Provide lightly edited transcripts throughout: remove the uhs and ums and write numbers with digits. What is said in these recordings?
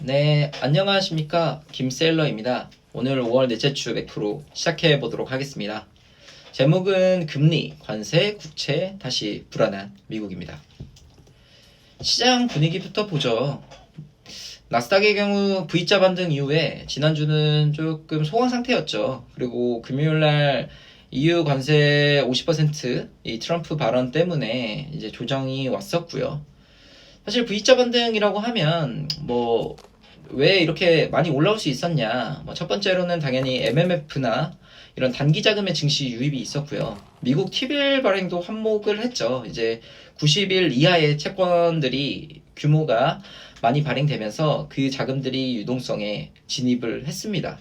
네, 안녕하십니까. 김세일러입니다. 오늘 5월 넷째 주 매크로 시작해 보도록 하겠습니다. 제목은 금리, 관세, 국채, 다시 불안한 미국입니다. 시장 분위기부터 보죠. 나스닥의 경우 V자 반등 이후에 지난주는 조금 소강 상태였죠. 그리고 금요일날 EU 관세 50%이 트럼프 발언 때문에 이제 조정이 왔었고요. 사실 V자 반등이라고 하면 왜 이렇게 많이 올라올 수 있었냐? 첫 번째로는 당연히 MMF나 이런 단기 자금의 증시 유입이 있었고요. 미국 T빌 발행도 한몫을 했죠. 이제 90일 이하의 채권들이 규모가 많이 발행되면서 그 자금들이 유동성에 진입을 했습니다.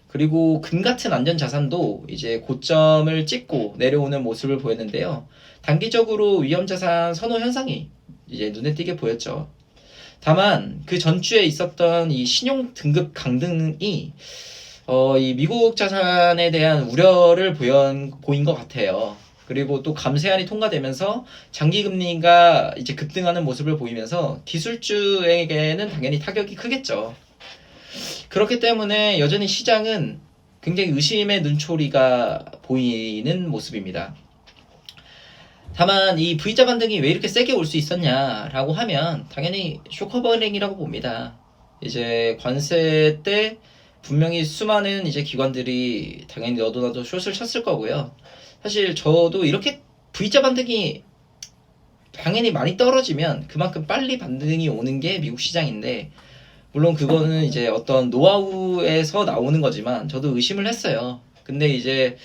그리고 금 같은 안전 자산도 이제 고점을 찍고 내려오는 모습을 보였는데요. 단기적으로 위험 자산 선호 현상이 이제 눈에 띄게 보였죠. 다만 그 전주에 있었던 이 신용 등급 강등이 이 미국 자산에 대한 우려를 보인 것 같아요. 그리고 또 감세안이 통과되면서 장기 금리가 이제 급등하는 모습을 보이면서 기술주에게는 당연히 타격이 크겠죠. 그렇기 때문에 여전히 시장은 굉장히 의심의 눈초리가 보이는 모습입니다. 다만 이 V자 반등이 왜 이렇게 세게 올 수 있었냐라고 하면 당연히 쇼커버링이라고 봅니다. 이제 관세 때 분명히 수많은 이제 기관들이 당연히 너도 나도 숏을 쳤을 거고요. 사실 저도 이렇게 V자 반등이 당연히 많이 떨어지면 그만큼 빨리 반등이 오는 게 미국 시장인데, 물론 그거는 이제 어떤 노하우에서 나오는 거지만 저도 의심을 했어요. 근데 이제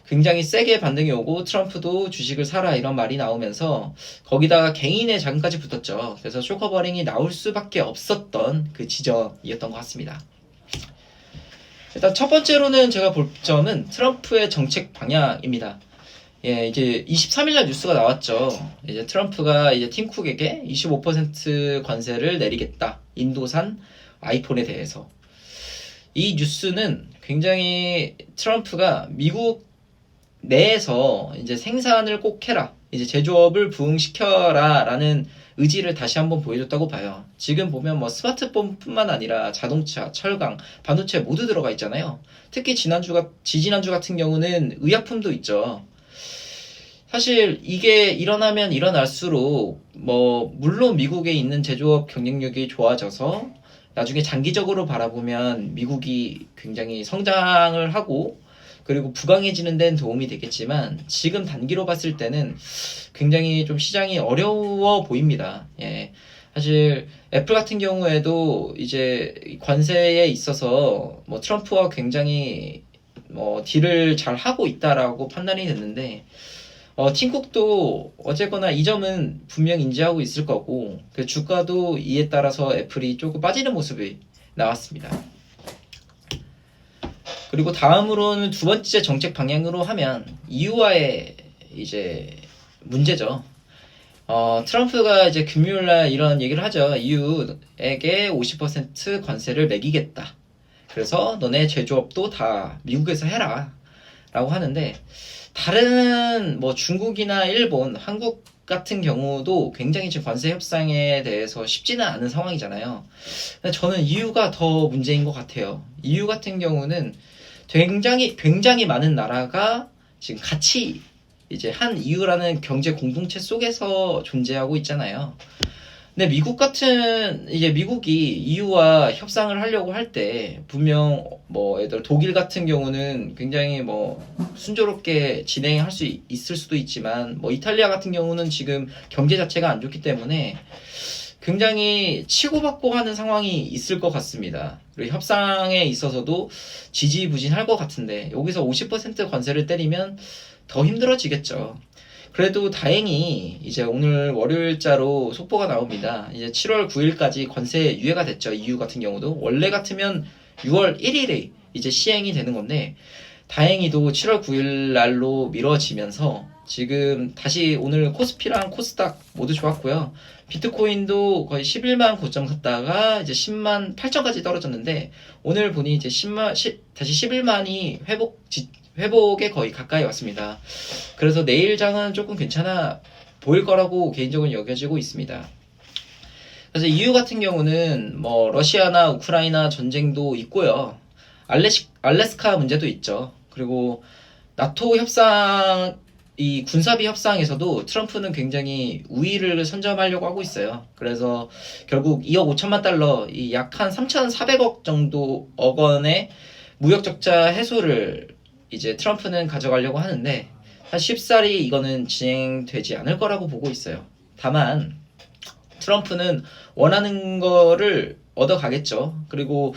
굉장히 세게 반등이 오고 트럼프도 주식을 사라 이런 말이 나오면서 거기다가 개인의 자금까지 붙었죠. 그래서 쇼커버링이 나올 수밖에 없었던 그 지점이었던 것 같습니다. 일단 첫 번째로는 제가 볼 점은 트럼프의 정책 방향입니다. 예, 이제 23일날 뉴스가 나왔죠. 이제 트럼프가 이제 팀쿡에게 25% 관세를 내리겠다. 인도산 아이폰에 대해서. 이 뉴스는 굉장히 트럼프가 미국 내에서 이제 생산을 꼭 해라, 이제 제조업을 부흥시켜라 라는 의지를 다시 한번 보여줬다고 봐요. 지금 보면 스마트폰뿐만 아니라 자동차, 철강, 반도체 모두 들어가 있잖아요. 특히 지지난주 같은 경우는 의약품도 있죠. 사실 이게 일어나면 일어날수록 물론 미국에 있는 제조업 경쟁력이 좋아져서 나중에 장기적으로 바라보면 미국이 굉장히 성장을 하고 그리고 부강해지는 데는 도움이 되겠지만 지금 단기로 봤을 때는 굉장히 좀 시장이 어려워 보입니다. 예. 사실 애플 같은 경우에도 이제 관세에 있어서 트럼프와 굉장히 딜을 잘 하고 있다라고 판단이 됐는데, 팀쿡도 어쨌거나 이 점은 분명 인지하고 있을 거고, 그 주가도 이에 따라서 애플이 조금 빠지는 모습이 나왔습니다. 그리고 다음으로는 두 번째 정책 방향으로 하면 EU와의 이제 문제죠. 트럼프가 이제 금요일날 이런 얘기를 하죠. EU에게 50% 관세를 매기겠다. 그래서 너네 제조업도 다 미국에서 해라 라고 하는데, 다른 중국이나 일본, 한국 같은 경우도 굉장히 지금 관세 협상에 대해서 쉽지는 않은 상황이잖아요. 근데 저는 EU가 더 문제인 것 같아요. EU 같은 경우는 굉장히 많은 나라가 지금 같이 이제 한 EU라는 경제 공동체 속에서 존재하고 있잖아요. 근데 미국이 EU와 협상을 하려고 할 때 분명 예를 들어 독일 같은 경우는 굉장히 순조롭게 진행할 수 있을 수도 있지만 이탈리아 같은 경우는 지금 경제 자체가 안 좋기 때문에 굉장히 치고받고 하는 상황이 있을 것 같습니다. 그리고 협상에 있어서도 지지부진할 것 같은데 여기서 50% 관세를 때리면 더 힘들어지겠죠. 그래도 다행히 이제 오늘 월요일자로 속보가 나옵니다. 이제 7월 9일까지 관세 유예가 됐죠. EU 같은 경우도 원래 같으면 6월 1일에 이제 시행이 되는 건데 다행히도 7월 9일 날로 미뤄지면서 지금 다시 오늘 코스피랑 코스닥 모두 좋았고요. 비트코인도 거의 11만 고점 갔다가 이제 10만 8천까지 떨어졌는데 오늘 보니 이제 다시 11만이 회복에 거의 가까이 왔습니다. 그래서 내일 장은 조금 괜찮아 보일 거라고 개인적으로 여겨지고 있습니다. 그래서 EU 같은 경우는 뭐 러시아나 우크라이나 전쟁도 있고요. 알래스카 문제도 있죠. 그리고 나토 협상, 이 군사비 협상에서도 트럼프는 굉장히 우위를 선점하려고 하고 있어요. 그래서 결국 2억 5천만 달러, 이 약 한 3,400억 정도 억 원의 무역 적자 해소를 이제 트럼프는 가져가려고 하는데 사실 쉽사리 이거는 진행되지 않을 거라고 보고 있어요. 다만 트럼프는 원하는 거를 얻어가겠죠. 그리고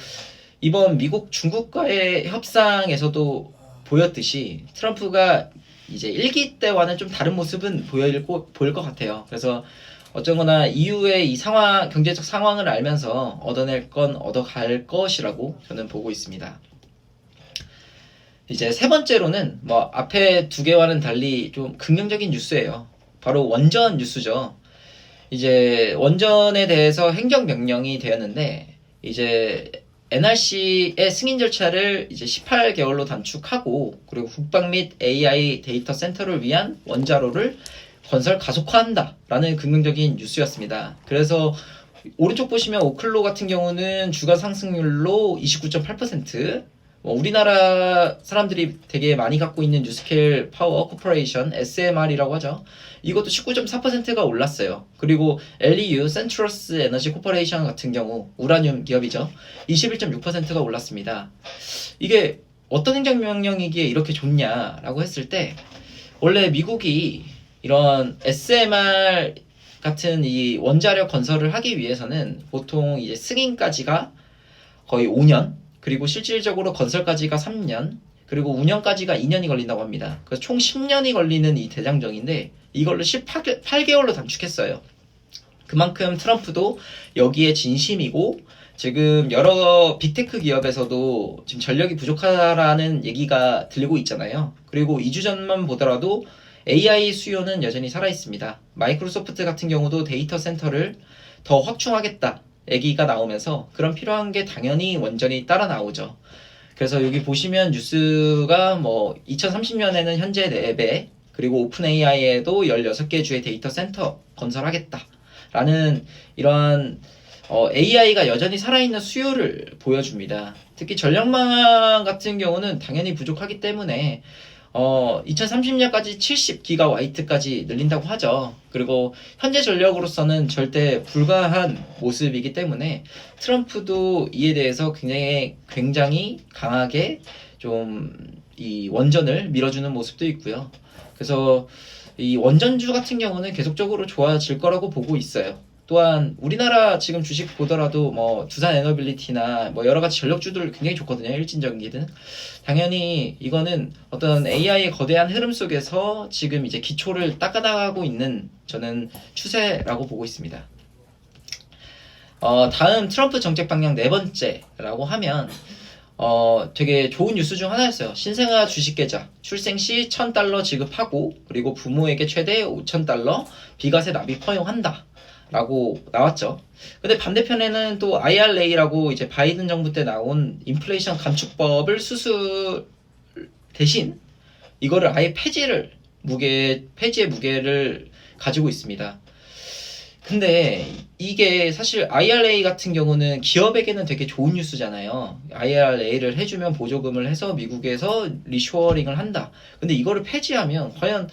이번 미국 중국과의 협상에서도 보였듯이 트럼프가 이제 1기 때와는 좀 다른 모습은 보일 것 같아요. 그래서 어쩌거나 EU의 이 상황, 경제적 상황을 알면서 얻어낼 건 얻어갈 것이라고 저는 보고 있습니다. 이제 세 번째로는 뭐 앞에 두 개와는 달리 좀 긍정적인 뉴스예요. 바로 원전 뉴스죠. 이제 원전에 대해서 행정명령이 되었는데 이제 NRC의 승인 절차를 이제 18개월로 단축하고 그리고 국방 및 AI 데이터 센터를 위한 원자로를 건설 가속화한다라는 긍정적인 뉴스였습니다. 그래서 오른쪽 보시면 오클로 같은 경우는 주가 상승률로 29.8%, 우리나라 사람들이 되게 많이 갖고 있는 뉴스케일 파워 코퍼레이션 SMR이라고 하죠. 이것도 19.4%가 올랐어요. 그리고 LEU 센트러스 에너지 코퍼레이션 같은 경우 우라늄 기업이죠. 21.6%가 올랐습니다. 이게 어떤 행정명령이기에 이렇게 좋냐라고 했을 때 원래 미국이 이런 SMR 같은 이 원자력 건설을 하기 위해서는 보통 이제 승인까지가 거의 5년, 그리고 실질적으로 건설까지가 3년, 그리고 운영까지가 2년이 걸린다고 합니다. 그래서 총 10년이 걸리는 이 대장정인데 이걸로 18개월로 단축했어요. 그만큼 트럼프도 여기에 진심이고 지금 여러 빅테크 기업에서도 지금 전력이 부족하다라는 얘기가 들리고 있잖아요. 그리고 2주 전만 보더라도 AI 수요는 여전히 살아있습니다. 마이크로소프트 같은 경우도 데이터 센터를 더 확충하겠다 얘기가 나오면서 그런 필요한 게 당연히 원전이 따라 나오죠. 그래서 여기 보시면 뉴스가 뭐 2030년에는 현재 4배, 그리고 오픈 AI에도 16개 주의 데이터 센터 건설하겠다 라는 이러한 AI가 여전히 살아있는 수요를 보여줍니다. 특히 전력망 같은 경우는 당연히 부족하기 때문에 2030년까지 70GW까지 늘린다고 하죠. 그리고 현재 전력으로서는 절대 불가한 모습이기 때문에 트럼프도 이에 대해서 굉장히 강하게 좀 이 원전을 밀어주는 모습도 있고요. 그래서 이 원전주 같은 경우는 계속적으로 좋아질 거라고 보고 있어요. 또한 우리나라 지금 주식 보더라도 뭐 두산 에너빌리티나 뭐 여러 가지 전력주들 굉장히 좋거든요. 일진전기든. 당연히 이거는 어떤 AI의 거대한 흐름 속에서 지금 이제 기초를 닦아나가고 있는 저는 추세라고 보고 있습니다. 다음 트럼프 정책 방향 네 번째라고 하면 되게 좋은 뉴스 중 하나였어요. 신생아 주식 계좌 출생 시 $1,000 지급하고 그리고 부모에게 최대 $5,000 비과세 납입 허용한다. 라고 나왔죠. 근데 반대편에는 또 IRA라고 이제 바이든 정부 때 나온 인플레이션 감축법을 수술 대신 이거를 아예 폐지의 무게를 가지고 있습니다. 근데 이게 사실 IRA 같은 경우는 기업에게는 되게 좋은 뉴스잖아요. IRA를 해주면 보조금을 해서 미국에서 리쇼어링을 한다. 근데 이거를 폐지하면 과연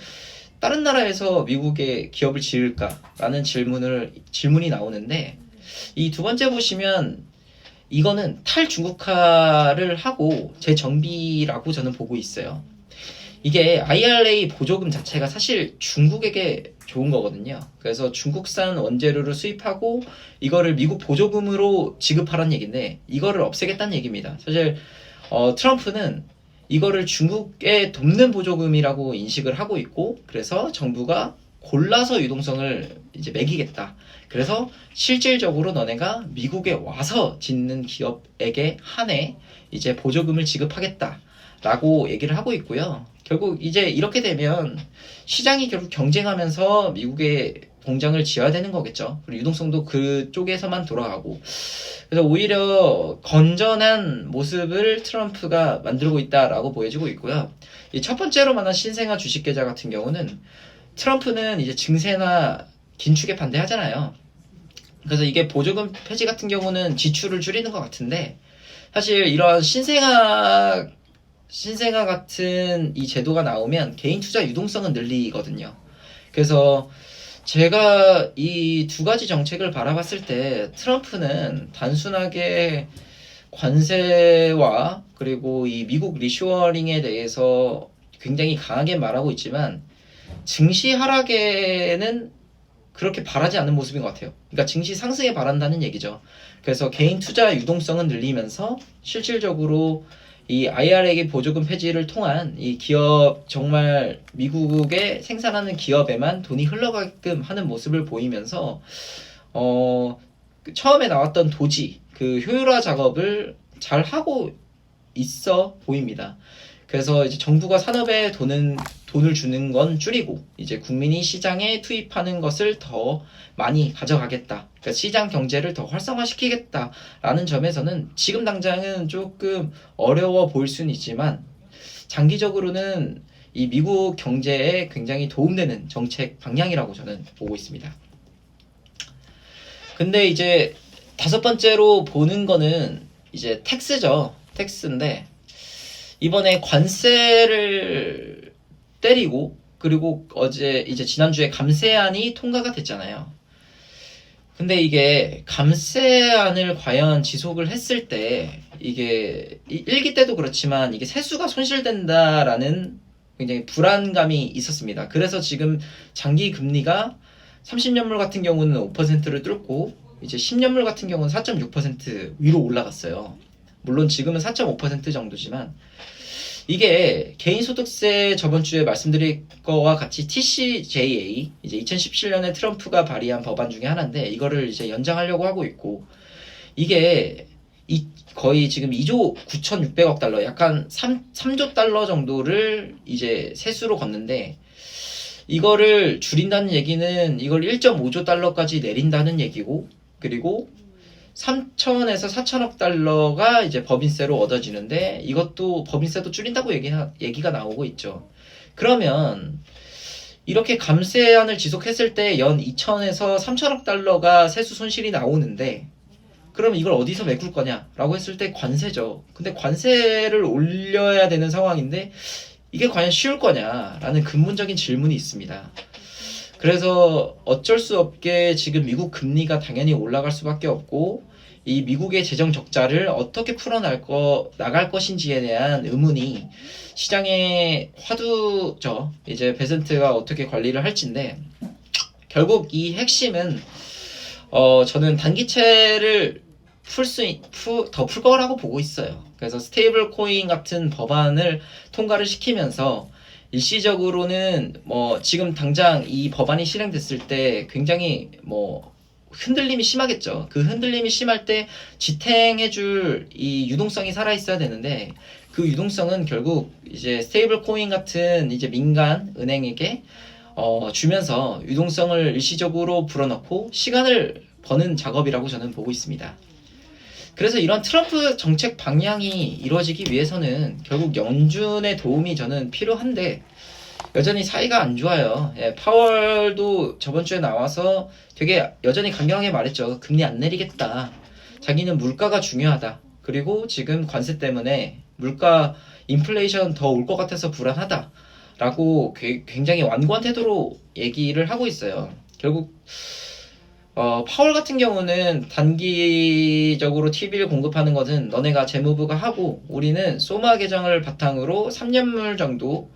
다른 나라에서 미국에 기업을 지을까라는 질문이 나오는데 이 두 번째 보시면 이거는 탈중국화를 하고 재정비라고 저는 보고 있어요. 이게 IRA 보조금 자체가 사실 중국에게 좋은 거거든요. 그래서 중국산 원재료를 수입하고 이거를 미국 보조금으로 지급하라는 얘기인데 이거를 없애겠다는 얘기입니다. 사실 트럼프는 이거를 중국에 돕는 보조금이라고 인식을 하고 있고 그래서 정부가 골라서 유동성을 이제 매기겠다. 그래서 실질적으로 너네가 미국에 와서 짓는 기업에게 한해 이제 보조금을 지급하겠다라고 얘기를 하고 있고요. 결국 이제 이렇게 되면 시장이 결국 경쟁하면서 미국에 공장을 지어야 되는 거겠죠. 그리고 유동성도 그쪽에서만 돌아가고. 그래서 오히려 건전한 모습을 트럼프가 만들고 있다라고 보여지고 있고요. 이 첫 번째로 만난 신생아 주식 계좌 같은 경우는 트럼프는 이제 증세나 긴축에 반대하잖아요. 그래서 이게 보조금 폐지 같은 경우는 지출을 줄이는 것 같은데, 사실 이런 신생아 같은 이 제도가 나오면 개인 투자 유동성은 늘리거든요. 그래서 제가 이 두 가지 정책을 바라봤을 때 트럼프는 단순하게 관세와 그리고 이 미국 리쇼어링에 대해서 굉장히 강하게 말하고 있지만 증시 하락에는 그렇게 바라지 않는 모습인 것 같아요. 그러니까 증시 상승에 바란다는 얘기죠. 그래서 개인 투자 유동성은 늘리면서 실질적으로 이 IRA 보조금 폐지를 통한 이 기업, 정말 미국에 생산하는 기업에만 돈이 흘러가게끔 하는 모습을 보이면서 처음에 나왔던 도지, 그 효율화 작업을 잘 하고 있어 보입니다. 그래서 이제 정부가 산업에 돈을 주는 건 줄이고 이제 국민이 시장에 투입하는 것을 더 많이 가져가겠다. 그러니까 시장 경제를 더 활성화시키겠다라는 점에서는 지금 당장은 조금 어려워 보일 수는 있지만 장기적으로는 이 미국 경제에 굉장히 도움되는 정책 방향이라고 저는 보고 있습니다. 근데 이제 다섯 번째로 보는 거는 이제 텍스죠. 텍스인데 이번에 관세를 때리고 그리고 어제 이제 지난주에 감세안이 통과가 됐잖아요. 근데 이게 감세안을 과연 지속을 했을 때 이게 1기 때도 그렇지만 이게 세수가 손실된다라는 굉장히 불안감이 있었습니다. 그래서 지금 장기 금리가 30년물 같은 경우는 5%를 뚫고 이제 10년물 같은 경우는 4.6% 위로 올라갔어요. 물론 지금은 4.5% 정도지만 이게 개인소득세 저번 주에 말씀드린 거와 같이 TCJA 이제 2017년에 트럼프가 발의한 법안 중에 하나인데 이거를 이제 연장하려고 하고 있고 이게 거의 지금 2조 9,600억 달러 약간 3조 달러 정도를 이제 세수로 걷는데 이거를 줄인다는 얘기는 이걸 1.5조 달러까지 내린다는 얘기고 그리고 3천에서 4천억 달러가 이제 법인세로 얻어지는데 이것도 법인세도 줄인다고 얘기가 나오고 있죠. 그러면 이렇게 감세안을 지속했을 때 연 2천에서 3천억 달러가 세수 손실이 나오는데 그럼 이걸 어디서 메꿀 거냐라고 했을 때 관세죠. 근데 관세를 올려야 되는 상황인데 이게 과연 쉬울 거냐라는 근본적인 질문이 있습니다. 그래서 어쩔 수 없게 지금 미국 금리가 당연히 올라갈 수밖에 없고 이 미국의 재정 적자를 어떻게 나갈 것인지에 대한 의문이 시장에 화두죠. 이제 베센트가 어떻게 관리를 할지인데 결국 이 핵심은 저는 단기채를 더 풀 거라고 보고 있어요. 그래서 스테이블 코인 같은 법안을 통과를 시키면서 일시적으로는 지금 당장 이 법안이 실행됐을 때 굉장히 흔들림이 심하겠죠. 그 흔들림이 심할 때 지탱해줄 이 유동성이 살아있어야 되는데 그 유동성은 결국 이제 스테이블 코인 같은 이제 민간 은행에게 주면서 유동성을 일시적으로 불어넣고 시간을 버는 작업이라고 저는 보고 있습니다. 그래서 이런 트럼프 정책 방향이 이루어지기 위해서는 결국 연준의 도움이 저는 필요한데 여전히 사이가 안 좋아요. 파월도 저번 주에 나와서 되게 여전히 강경하게 말했죠. 금리 안 내리겠다. 자기는 물가가 중요하다. 그리고 지금 관세 때문에 물가 인플레이션 더 올 것 같아서 불안하다. 라고 굉장히 완고한 태도로 얘기를 하고 있어요. 결국 파월 같은 경우는 단기적으로 TV를 공급하는 것은 너네가 재무부가 하고 우리는 소마 계정을 바탕으로 3년물 정도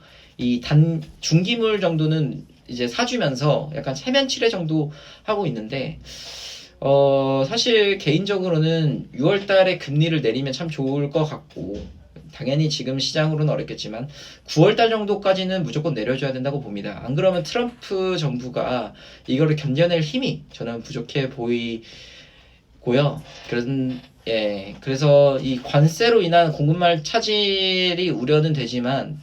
중기물 정도는 이제 사주면서 약간 세면 칠해 정도 하고 있는데 사실 개인적으로는 6월 달에 금리를 내리면 참 좋을 것 같고 당연히 지금 시장으로는 어렵겠지만 9월 달 정도까지는 무조건 내려줘야 된다고 봅니다. 안 그러면 트럼프 정부가 이거를 견뎌낼 힘이 저는 부족해 보이고요. 그래서 이 관세로 인한 공급망 차질이 우려는 되지만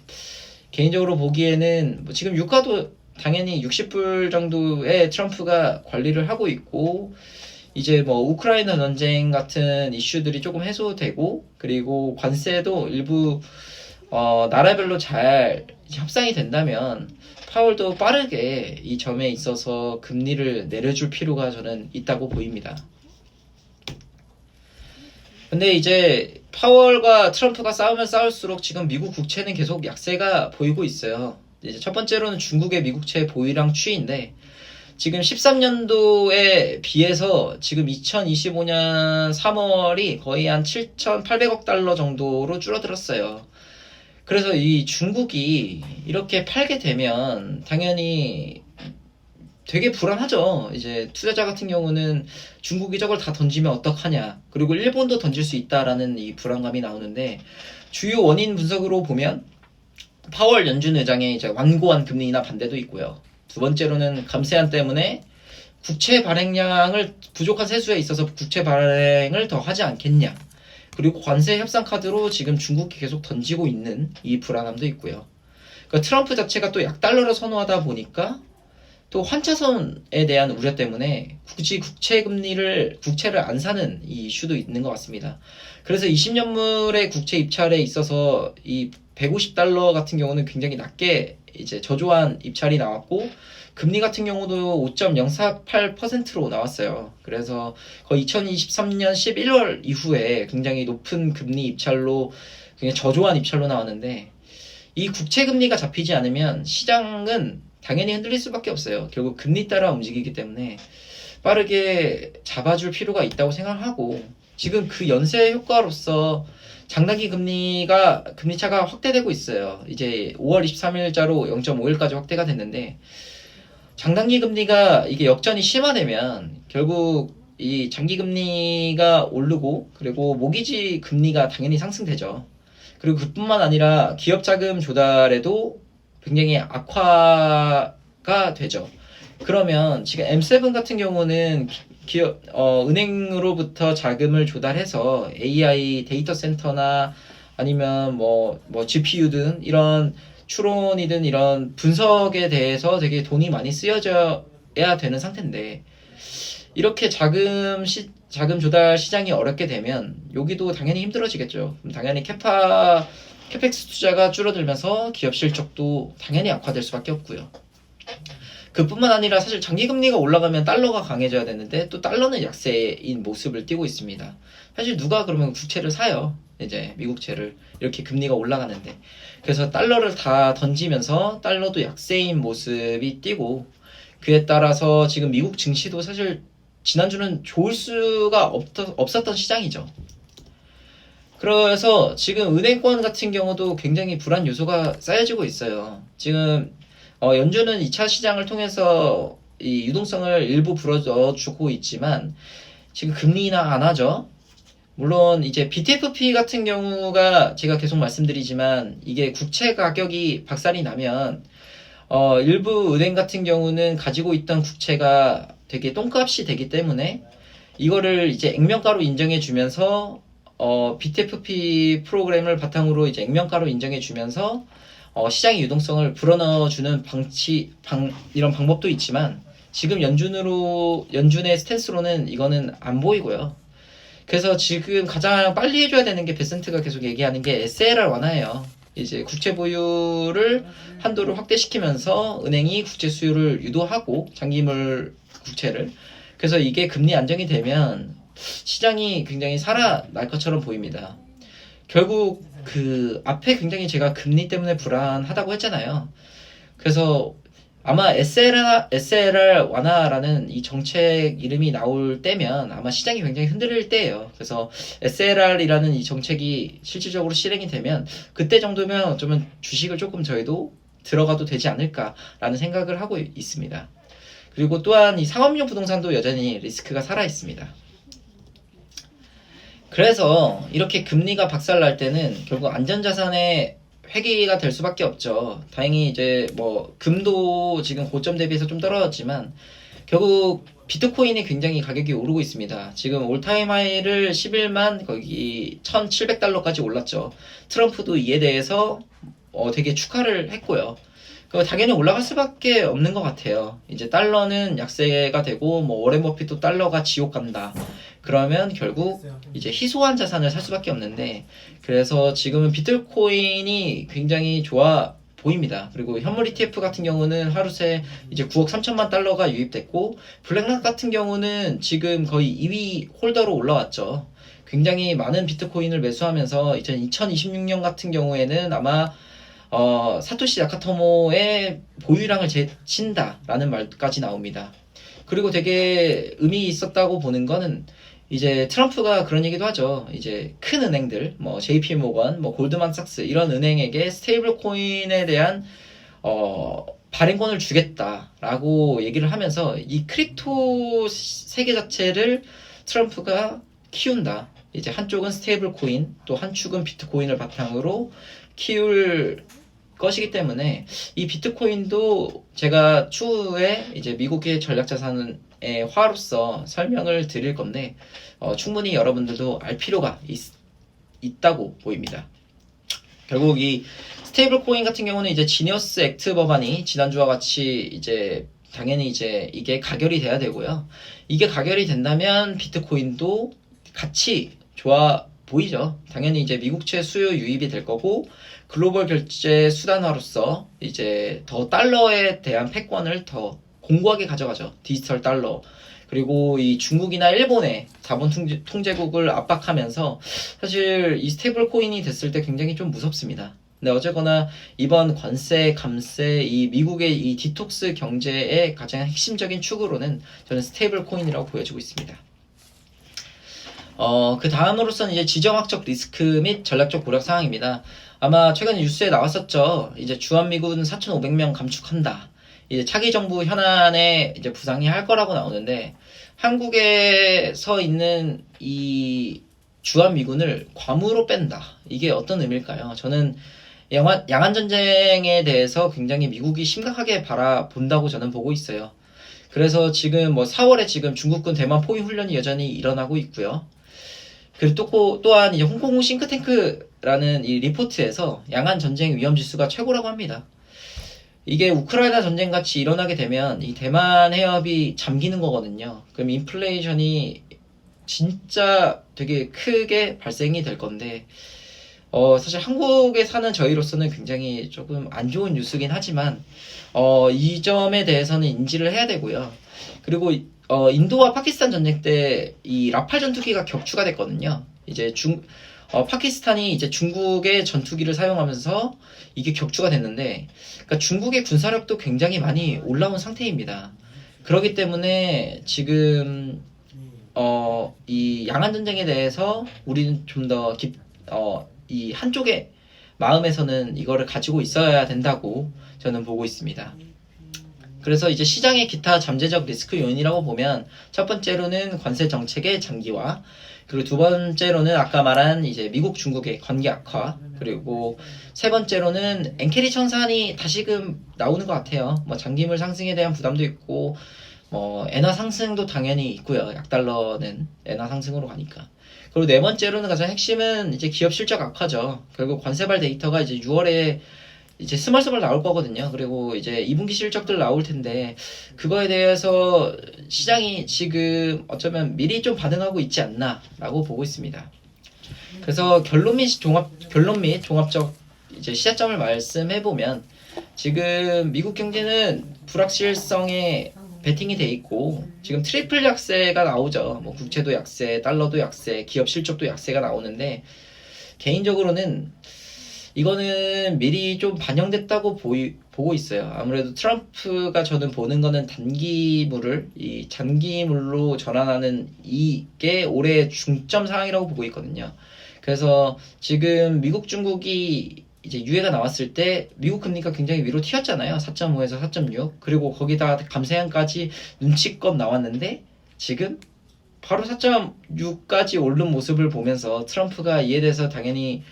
개인적으로 보기에는 지금 유가도 당연히 60불 정도의 트럼프가 관리를 하고 있고 이제 우크라이나 전쟁 같은 이슈들이 조금 해소되고 그리고 관세도 일부 나라별로 잘 협상이 된다면 파월도 빠르게 이 점에 있어서 금리를 내려줄 필요가 저는 있다고 보입니다. 근데 이제 파월과 트럼프가 싸우면 싸울수록 지금 미국 국채는 계속 약세가 보이고 있어요. 이제 첫 번째로는 중국의 미국채 보유량 추이인데 지금 13년도에 비해서 지금 2025년 3월이 거의 한 7,800억 달러 정도로 줄어들었어요. 그래서 이 중국이 이렇게 팔게 되면 당연히 되게 불안하죠. 이제 투자자 같은 경우는 중국이 저걸 다 던지면 어떡하냐. 그리고 일본도 던질 수 있다라는 이 불안감이 나오는데 주요 원인 분석으로 보면 파월 연준 의장의 이제 완고한 금리 인하 반대도 있고요. 두 번째로는 감세안 때문에 국채 발행량을 부족한 세수에 있어서 국채 발행을 더 하지 않겠냐. 그리고 관세 협상 카드로 지금 중국이 계속 던지고 있는 이 불안함도 있고요. 그러니까 트럼프 자체가 또 약달러를 선호하다 보니까 또 환차선에 대한 우려 때문에 굳이 국채를 안 사는 이 이슈도 있는 것 같습니다. 그래서 20년물의 국채 입찰에 있어서 이 150달러 같은 경우는 굉장히 낮게 이제 저조한 입찰이 나왔고 금리 같은 경우도 5.048%로 나왔어요. 그래서 거의 2023년 11월 이후에 굉장히 높은 금리 입찰로 굉장히 저조한 입찰로 나왔는데 이 국채 금리가 잡히지 않으면 시장은 당연히 흔들릴 수밖에 없어요. 결국 금리 따라 움직이기 때문에 빠르게 잡아줄 필요가 있다고 생각하고 지금 그 연쇄 효과로서 장단기 금리차가 확대되고 있어요. 이제 5월 23일자로 0.51까지 확대가 됐는데 장단기 금리가 이게 역전이 심화되면 결국 이 장기 금리가 오르고 그리고 모기지 금리가 당연히 상승되죠. 그리고 그뿐만 아니라 기업 자금 조달에도 굉장히 악화가 되죠. 그러면 지금 M7 같은 경우는 은행으로부터 자금을 조달해서 AI 데이터 센터나 아니면 뭐 GPU든 이런 추론이든 이런 분석에 대해서 되게 돈이 많이 쓰여져야 되는 상태인데 이렇게 자금 조달 시장이 어렵게 되면 여기도 당연히 힘들어지겠죠. 그럼 당연히 캐펙스 투자가 줄어들면서 기업 실적도 당연히 악화될 수밖에 없고요. 그뿐만 아니라 사실 장기 금리가 올라가면 달러가 강해져야 되는데 또 달러는 약세인 모습을 띠고 있습니다. 사실 누가 그러면 국채를 사요. 이제 미국채를 이렇게 금리가 올라가는데 그래서 달러를 다 던지면서 달러도 약세인 모습이 띠고 그에 따라서 지금 미국 증시도 사실 지난주는 좋을 수가 없었던 시장이죠. 그래서 지금 은행권 같은 경우도 굉장히 불안 요소가 쌓여지고 있어요. 지금 연준은 2차 시장을 통해서 이 유동성을 일부 불어주고 있지만 지금 금리 인하 안 하죠. 물론 이제 BTFP 같은 경우가 제가 계속 말씀드리지만 이게 국채 가격이 박살이 나면 일부 은행 같은 경우는 가지고 있던 국채가 되게 똥값이 되기 때문에 이거를 이제 액면가로 인정해 주면서 BTFP 프로그램을 바탕으로 이제 액면가로 인정해 주면서 시장의 유동성을 불어넣어주는 이런 방법도 있지만 지금 연준의 스탠스로는 이거는 안 보이고요. 그래서 지금 가장 빨리 해줘야 되는 게 베센트가 계속 얘기하는 게 SLR 완화예요. 이제 국채 보유를 한도를 확대시키면서 은행이 국채 수요를 유도하고 장기물 국채를 그래서 이게 금리 안정이 되면 시장이 굉장히 살아날 것처럼 보입니다. 결국 그 앞에 굉장히 제가 금리 때문에 불안하다고 했잖아요. 그래서 아마 SLR 완화라는 이 정책 이름이 나올 때면 아마 시장이 굉장히 흔들릴 때예요. 그래서 SLR이라는 이 정책이 실질적으로 실행이 되면 그때 정도면 좀 주식을 조금 저희도 들어가도 되지 않을까라는 생각을 하고 있습니다. 그리고 또한 이 상업용 부동산도 여전히 리스크가 살아 있습니다. 그래서 이렇게 금리가 박살날 때는 결국 안전자산의 회귀가 될 수밖에 없죠. 다행히 이제 뭐 금도 지금 고점 대비해서 좀 떨어졌지만 결국 비트코인이 굉장히 가격이 오르고 있습니다. 지금 올타임 하이를 11만 거기 1,700달러까지 올랐죠. 트럼프도 이에 대해서 되게 축하를 했고요. 당연히 올라갈 수밖에 없는 것 같아요. 이제 달러는 약세가 되고 뭐 워렌 버핏도 달러가 지옥 간다. 그러면 결국 이제 희소한 자산을 살 수밖에 없는데 그래서 지금은 비트코인이 굉장히 좋아 보입니다. 그리고 현물 ETF 같은 경우는 하루 새 이제 9억 3천만 달러가 유입됐고, 블랙락 같은 경우는 지금 거의 2위 홀더로 올라왔죠. 굉장히 많은 비트코인을 매수하면서 2026년 같은 경우에는 아마 사토시 나카토모의 보유량을 제친다라는 말까지 나옵니다. 그리고 되게 의미 있었다고 보는 거는 이제 트럼프가 그런 얘기도 하죠. 이제 큰 은행들, 뭐 JP 모건, 뭐 골드만삭스 이런 은행에게 스테이블 코인에 대한 발행권을 주겠다라고 얘기를 하면서 이 크립토 세계 자체를 트럼프가 키운다. 이제 한쪽은 스테이블 코인, 또 한축은 비트코인을 바탕으로 키울 것이기 때문에 이 비트코인도 제가 추후에 이제 미국의 전략자산의 화로서 설명을 드릴 건데 충분히 여러분들도 알 필요가 있다고 보입니다. 결국 이 스테이블 코인 같은 경우는 이제 지니어스 액트 법안이 지난주와 같이 이제 당연히 이제 이게 가결이 돼야 되고요. 이게 가결이 된다면 비트코인도 같이 좋아 보이죠. 당연히 이제 미국채 수요 유입이 될 거고 글로벌 결제 수단화로서 이제 더 달러에 대한 패권을 더 공고하게 가져가죠. 디지털 달러. 그리고 이 중국이나 일본의 자본 통제국을 압박하면서 사실 이 스테이블 코인이 됐을 때 굉장히 좀 무섭습니다. 근데 어쨌거나 이번 관세, 감세, 이 미국의 이 디톡스 경제의 가장 핵심적인 축으로는 저는 스테이블 코인이라고 보여지고 있습니다. 그 다음으로서는 이제 지정학적 리스크 및 전략적 고려 사항입니다. 아마 최근에 뉴스에 나왔었죠. 이제 주한미군 4,500명 감축한다. 이제 차기 정부 현안에 이제 부상이 할 거라고 나오는데 한국에서 있는 이 주한미군을 괌으로 뺀다. 이게 어떤 의미일까요? 저는 양안 전쟁에 대해서 굉장히 미국이 심각하게 바라본다고 저는 보고 있어요. 그래서 지금 뭐 4월에 지금 중국군 대만 포위 훈련이 여전히 일어나고 있고요. 그리고 또한 이제 홍콩 싱크탱크라는 이 리포트에서 양안 전쟁 위험 지수가 최고라고 합니다. 이게 우크라이나 전쟁 같이 일어나게 되면 이 대만 해협이 잠기는 거거든요. 그럼 인플레이션이 진짜 되게 크게 발생이 될 건데 사실 한국에 사는 저희로서는 굉장히 조금 안 좋은 뉴스긴 하지만 이 점에 대해서는 인지를 해야 되고요. 그리고 인도와 파키스탄 전쟁 때 이 라팔 전투기가 격추가 됐거든요. 이제 파키스탄이 이제 중국의 전투기를 사용하면서 이게 격추가 됐는데, 그러니까 중국의 군사력도 굉장히 많이 올라온 상태입니다. 그렇기 때문에 지금 이 양안 전쟁에 대해서 우리는 좀 더 이 한쪽의 마음에서는 이거를 가지고 있어야 된다고 저는 보고 있습니다. 그래서 이제 시장의 기타 잠재적 리스크 요인이라고 보면 첫 번째로는 관세 정책의 장기화, 그리고 두 번째로는 아까 말한 이제 미국 중국의 관계 악화, 그리고 세 번째로는 엔캐리 청산이 다시금 나오는 것 같아요. 뭐 장기물 상승에 대한 부담도 있고 뭐 엔화 상승도 당연히 있고요. 약달러는 엔화 상승으로 가니까. 그리고 네 번째로는 가장 핵심은 이제 기업 실적 악화죠. 결국 관세발 데이터가 이제 6월에 이제 스멀스멀 나올 거거든요. 그리고 이제 2분기 실적들 나올 텐데 그거에 대해서 시장이 지금 어쩌면 미리 좀 반응하고 있지 않나라고 보고 있습니다. 그래서 결론 및 종합적 이제 시작점을 말씀해 보면 지금 미국 경제는 불확실성에 베팅이 돼 있고 지금 트리플 약세가 나오죠. 뭐 국채도 약세, 달러도 약세, 기업 실적도 약세가 나오는데 개인적으로는 이거는 미리 좀 반영됐다고 보고 있어요. 아무래도 트럼프가 저는 보는 거는 단기물을 이 장기물로 전환하는 이게 올해 중점 사항이라고 보고 있거든요. 그래서 지금 미국 중국이 이제 유예가 나왔을 때 미국 금리가 굉장히 위로 튀었잖아요. 4.5에서 4.6. 그리고 거기다 감세안까지 눈치껏 나왔는데 지금 바로 4.6까지 오른 모습을 보면서 트럼프가 이에 대해서 당연히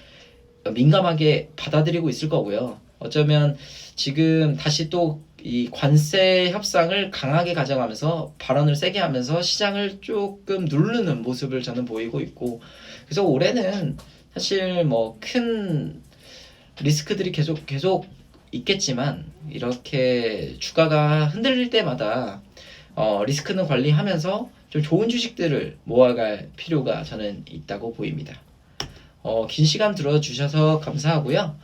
민감하게 받아들이고 있을 거고요. 어쩌면 지금 다시 또 이 관세 협상을 강하게 가져가면서 발언을 세게 하면서 시장을 조금 누르는 모습을 저는 보이고 있고, 그래서 올해는 사실 뭐 큰 리스크들이 계속 있겠지만 이렇게 주가가 흔들릴 때마다 리스크는 관리하면서 좀 좋은 주식들을 모아갈 필요가 저는 있다고 보입니다. 긴 시간 들어주셔서 감사하고요.